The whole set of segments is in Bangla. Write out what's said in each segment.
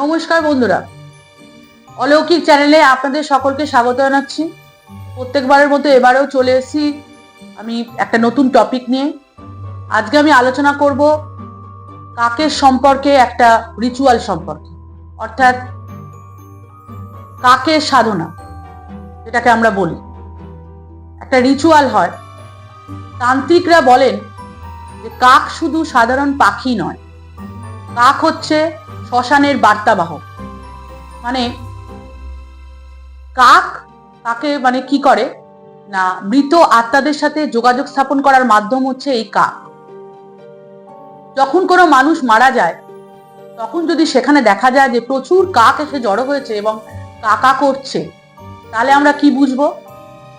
নমস্কার বন্ধুরা, অলৌকিক চ্যানেলে আপনাদের সকলকে স্বাগত জানাচ্ছি। প্রত্যেকবারের মতো এবারেও চলে এসেছি আমি একটা নতুন টপিক নিয়ে। আজকে আমি আলোচনা করব কাকের সম্পর্কে, একটা রিচুয়াল সম্পর্কে, অর্থাৎ কাকের সাধনা, যেটাকে আমরা বলি একটা রিচুয়াল হয়। তান্ত্রিকরা বলেন যে কাক শুধু সাধারণ পাখি নয়, কাক হচ্ছে শ্মশানের বার্তাবাহক। মানে কাকে কি করে না, মৃত আত্মাদের সাথে যোগাযোগ স্থাপন করার মাধ্যম হচ্ছে এই কাক। যখন কোনো মানুষ মারা যায় তখন যদি সেখানে দেখা যায় যে প্রচুর কাক এসে জড়ো হয়েছে এবং কাকা করছে, তাহলে আমরা কি বুঝবো?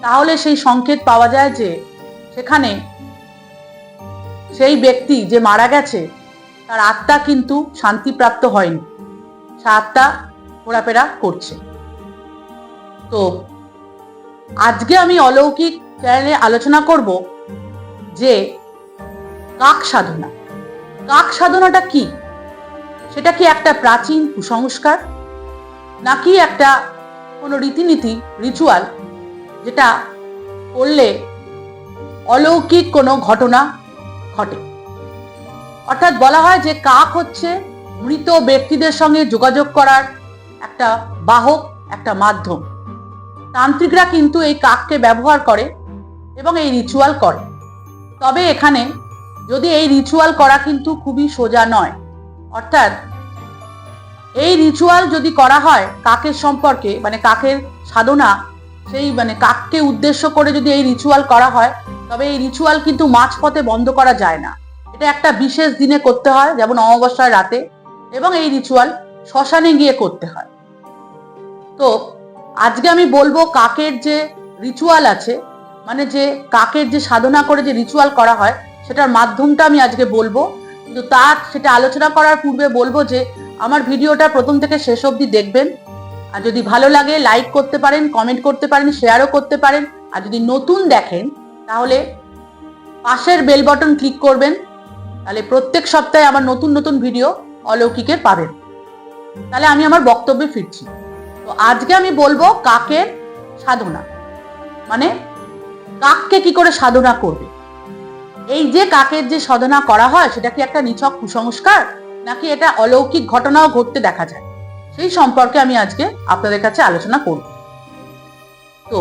তাহলে সেই সংকেত পাওয়া যায় যে সেখানে সেই ব্যক্তি যে মারা গেছে তার আত্মা কিন্তু শান্তিপ্রাপ্ত হয়নি, সে আত্মা ঘোরাফেরা করছে। তো আজকে আমি অলৌকিক চ্যানেলে আলোচনা করব যে কাক সাধনা। কাক সাধনাটা কি? সেটা কি একটা প্রাচীন কুসংস্কার, নাকি একটা কোনো রীতিনীতি, রিচুয়াল, যেটা করলে অলৌকিক কোনো ঘটনা ঘটে? অর্থাৎ বলা হয় যে কাক হচ্ছে মৃত ব্যক্তিদের সঙ্গে যোগাযোগ করার একটা বাহক, একটা মাধ্যম। তান্ত্রিকরা কিন্তু এই কাককে ব্যবহার করে এবং এই রিচুয়াল করে। তবে এখানে যদি এই রিচুয়াল করা কিন্তু খুবই সোজা নয়। অর্থাৎ এই রিচুয়াল যদি করা হয় কাকের সম্পর্কে, কাকের সাধনা, সেই কাককে উদ্দেশ্য করে যদি এই রিচুয়াল করা হয়, তবে এই রিচুয়াল কিন্তু মাঝপথে বন্ধ করা যায় না। এটা একটা বিশেষ দিনে করতে হয়, যেমন অমাবস্যার রাতে, এবং এই রিচুয়াল শ্মশানে গিয়ে করতে হয়। তো আজকে আমি বলবো কাকের যে রিচুয়াল আছে, যে কাকের যে সাধনা করে যে রিচুয়াল করা হয়, সেটার মাধ্যমটা আমি আজকে বলবো। কিন্তু সেটা আলোচনা করার পূর্বে বলবো যে আমার ভিডিওটা প্রথম থেকে শেষ অবধি দেখবেন। আর যদি ভালো লাগে লাইক করতে পারেন, কমেন্ট করতে পারেন, শেয়ারও করতে পারেন। আর যদি নতুন দেখেন তাহলে পাশের বেল বাটন ক্লিক করবেন, তাহলে প্রত্যেক সপ্তাহে আমার নতুন নতুন ভিডিও অলৌকিকের পাবেন। তাহলে আমি আমার বক্তব্যে ফিরছি। তো আজকে আমি বলবো কাকের সাধনা, কাককে কি করে সাধনা করবে। এই যে কাকের যে সাধনা করা হয়, সেটা কি একটা নিছক কুসংস্কার, নাকি এটা অলৌকিক ঘটনাও ঘটতে দেখা যায়, সেই সম্পর্কে আমি আজকে আপনাদের কাছে আলোচনা করব। তো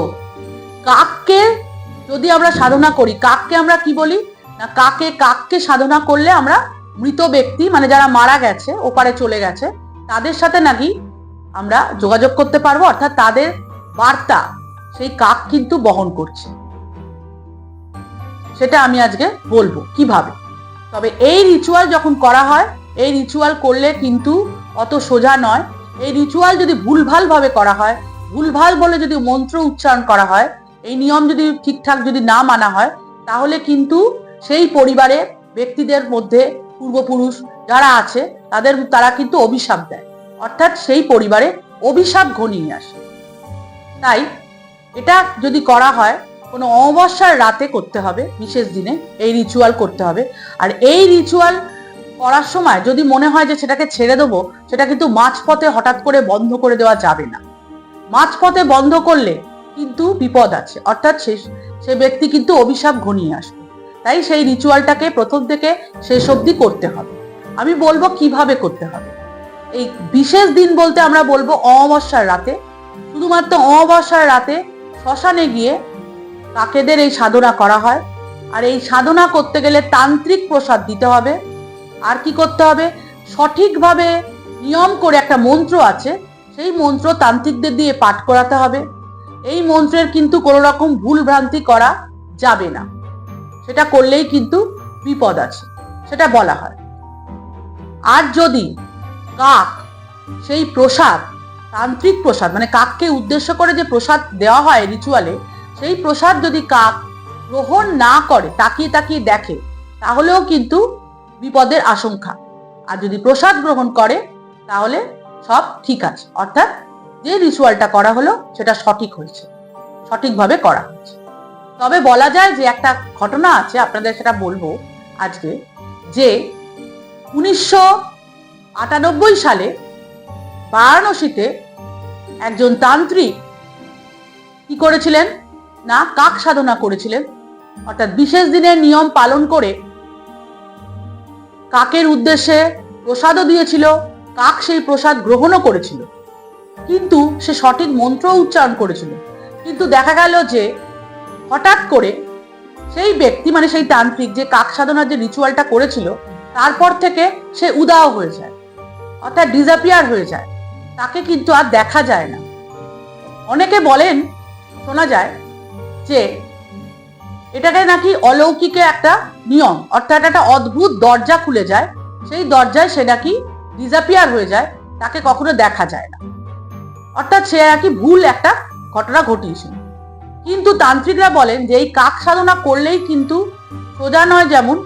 কাককে যদি আমরা সাধনা করি, কাককে আমরা কি বলি না, কাককে সাধনা করলে আমরা মৃত ব্যক্তি, যারা মারা গেছে, ওপারে চলে গেছে, তাদের সাথে নাকি আমরা যোগাযোগ করতে পারবো। অর্থাৎ তাদের বার্তা সেই কাক কিন্তু বহন করছে। সেটা আমি আজকে বলবো কিভাবে। তবে এই রিচুয়াল যখন করা হয়, এই রিচুয়াল করলে কিন্তু অত সোজা নয়। এই রিচুয়াল যদি ভুলভাল ভাবে করা হয়, ভুলভাল বলে যদি মন্ত্র উচ্চারণ করা হয়, এই নিয়ম যদি ঠিকঠাক যদি না মানা হয়, তাহলে কিন্তু সেই পরিবারের ব্যক্তিদের মধ্যে পূর্বপুরুষ যারা আছে তারা কিন্তু অভিশাপ দেয়। অর্থাৎ সেই পরিবারে অভিশাপ ঘনিয়ে আসে। তাই এটা যদি করা হয়, কোনো অমাবস্যার রাতে করতে হবে, বিশেষ দিনে এই রিচুয়াল করতে হবে। আর এই রিচুয়াল করার সময় যদি মনে হয় যে সেটাকে ছেড়ে দেবো, সেটা কিন্তু মাঝপথে হঠাৎ করে বন্ধ করে দেওয়া যাবে না। মাঝপথে বন্ধ করলে কিন্তু বিপদ আছে, অর্থাৎ সে ব্যক্তি কিন্তু অভিশাপ ঘনিয়ে আসবে। তাই সেই রিচুয়ালটাকে প্রথম থেকে শেষ অবধি করতে হবে। আমি বলবো কিভাবে করতে হবে। এই বিশেষ দিন বলতে আমরা বলবো অমাবস্যার রাতে। শুধুমাত্র অমাবস্যার রাতে শ্মশানে গিয়ে কাকেদের এই সাধনা করা হয়। আর এই সাধনা করতে গেলে তান্ত্রিক প্রসাদ দিতে হবে। আর কি করতে হবে, সঠিকভাবে নিয়ম করে একটা মন্ত্র আছে, সেই মন্ত্র তান্ত্রিকদের দিয়ে পাঠ করাতে হবে। এই মন্ত্রের কিন্তু কোনো রকম ভুল ভ্রান্তি করা যাবে না, সেটা করলেই কিন্তু বিপদ আছে, সেটা বলা হয়। আর যদি কাক সেই প্রসাদ, তান্ত্রিক প্রসাদ, কাককে উদ্দেশ্য করে যে প্রসাদ দেওয়া হয় রিচুয়ালে, সেই প্রসাদ যদি কাক গ্রহণ না করে, তাকিয়ে তাকিয়ে দেখে, তাহলেও কিন্তু বিপদের আশঙ্কা। আর যদি প্রসাদ গ্রহণ করে তাহলে সব ঠিক আছে, অর্থাৎ যে রিচুয়ালটা করা হলো সেটা সঠিক হয়েছে, সঠিকভাবে করা হয়েছে। তবে বলা যায় যে একটা ঘটনা আছে, আপনাদের সেটা বলবো আজকে, যে 1998 সালে বারাণসীতে একজন তান্ত্রিক কি করেছিলেন না কাক সাধনা করেছিলেন, অর্থাৎ বিশেষ দিনের নিয়ম পালন করে কাকের উদ্দেশ্যে প্রসাদও দিয়েছিল, কাক সেই প্রসাদ গ্রহণও করেছিল, কিন্তু সে সঠিক মন্ত্র উচ্চারণ করেছিল। কিন্তু দেখা গেল যে হঠাৎ করে সেই ব্যক্তি মানে সেই তান্ত্রিক যে কাক সাধনার যে রিচুয়ালটা করেছিল তারপর থেকে সে উদাও হয়ে যায়, অর্থাৎ ডিসঅ্যাপিয়ার হয়ে যায়, তাকে কিন্তু আর দেখা যায় না। অনেকে বলেন, শোনা যায় যে এটাকে নাকি অলৌকিকে একটা নিয়ম, অর্থাৎ একটা অদ্ভুত দরজা খুলে যায়, সেই দরজায় সে নাকি ডিসঅ্যাপিয়ার হয়ে যায়, তাকে কখনো দেখা যায় না, অর্থাৎ সে নাকি ভুল একটা ঘটনা ঘটিয়েছিল। কিন্তু তান্ত্রিকরা বলেন যে এই কাক সাধনা করলেই কিন্তু সোজা নয়, যেমন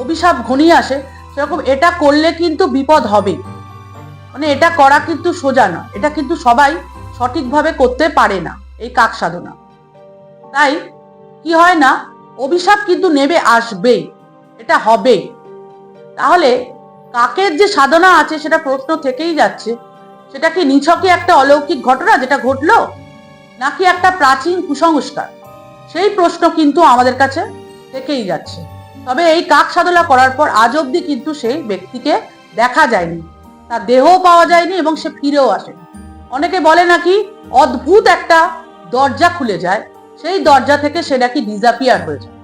অভিশাপ ঘনিয়ে আসে সেরকম এটা করলে কিন্তু বিপদ হবে, মানে এটা করা কিন্তু সোজা নয়, এটা কিন্তু সবাই সঠিকভাবে করতে পারে না এই কাক সাধনা। তাই কি হয় না, অভিশাপ কিন্তু নেবে আসবেই, এটা হবে। তাহলে কাকের যে সাধনা আছে সেটা প্রশ্ন থেকেই যাচ্ছে, সেটা কি নিছকই একটা অলৌকিক ঘটনা যেটা ঘটলো, নাকি একটা প্রাচীন কুসংস্কার? সেই প্রশ্ন কিন্তু আমাদের কাছে থেকেই যাচ্ছে। তবে এই কাক সাধনা করার পর আজ অব্দি কিন্তু সেই ব্যক্তিকে দেখা যায়নি, তার দেহও পাওয়া যায়নি এবং সে ফিরেও আসেনি। অনেকে বলে নাকি অদ্ভুত একটা দরজা খুলে যায়, সেই দরজা থেকে সে নাকি ডিসঅ্যাপিয়ার হয়ে যায়,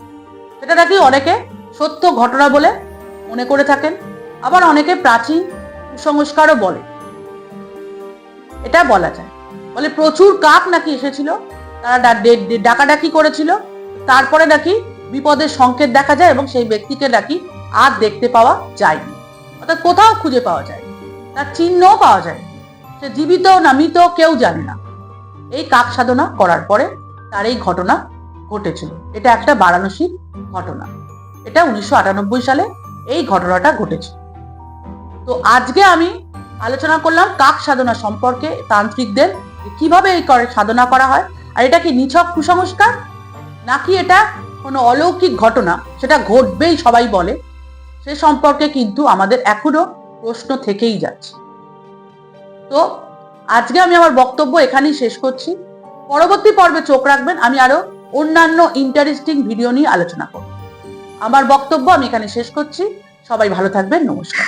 সেটা নাকি অনেকে সত্য ঘটনা বলে মনে করে থাকেন। আবার অনেকে প্রাচীন কুসংস্কারও বলে, এটা বলা যায়। বলে প্রচুর কাক নাকি এসেছিল, তারা ডাকাডাকি করেছিল, তারপরে নাকি বিপদের সংকেত দেখা যায় এবং সেই ব্যক্তিকে নাকি আর দেখতে পাওয়া যায়নি, অর্থাৎ কোথাও খুঁজে পাওয়া যায়, তার চিহ্নও পাওয়া যায়, সে জীবিত না মৃত কেউ জানে না। এই কাক সাধনা করার পরে তার এই ঘটনা ঘটেছিল। এটা একটা বারাণসীর ঘটনা, এটা 1998 সালে এই ঘটনাটা ঘটেছিল। তো আজকে আমি আলোচনা করলাম কাক সাধনা সম্পর্কে, তান্ত্রিকদের কিভাবে এই সাধনা করা হয়, আর এটা কি নিছক কুসংস্কার নাকি এটা কোনো অলৌকিক ঘটনা, সেটা ঘটবেই সবাই বলে, সে সম্পর্কে কিন্তু আমাদের এখনো প্রশ্ন থেকেই যাচ্ছে। তো আজকে আমি আমার বক্তব্য এখানেই শেষ করছি। পরবর্তী পর্বে চোখ রাখবেন, আমি আরো অন্যান্য ইন্টারেস্টিং ভিডিও নিয়ে আলোচনা করব। আমার বক্তব্য আমি এখানে শেষ করছি। সবাই ভালো থাকবেন, নমস্কার।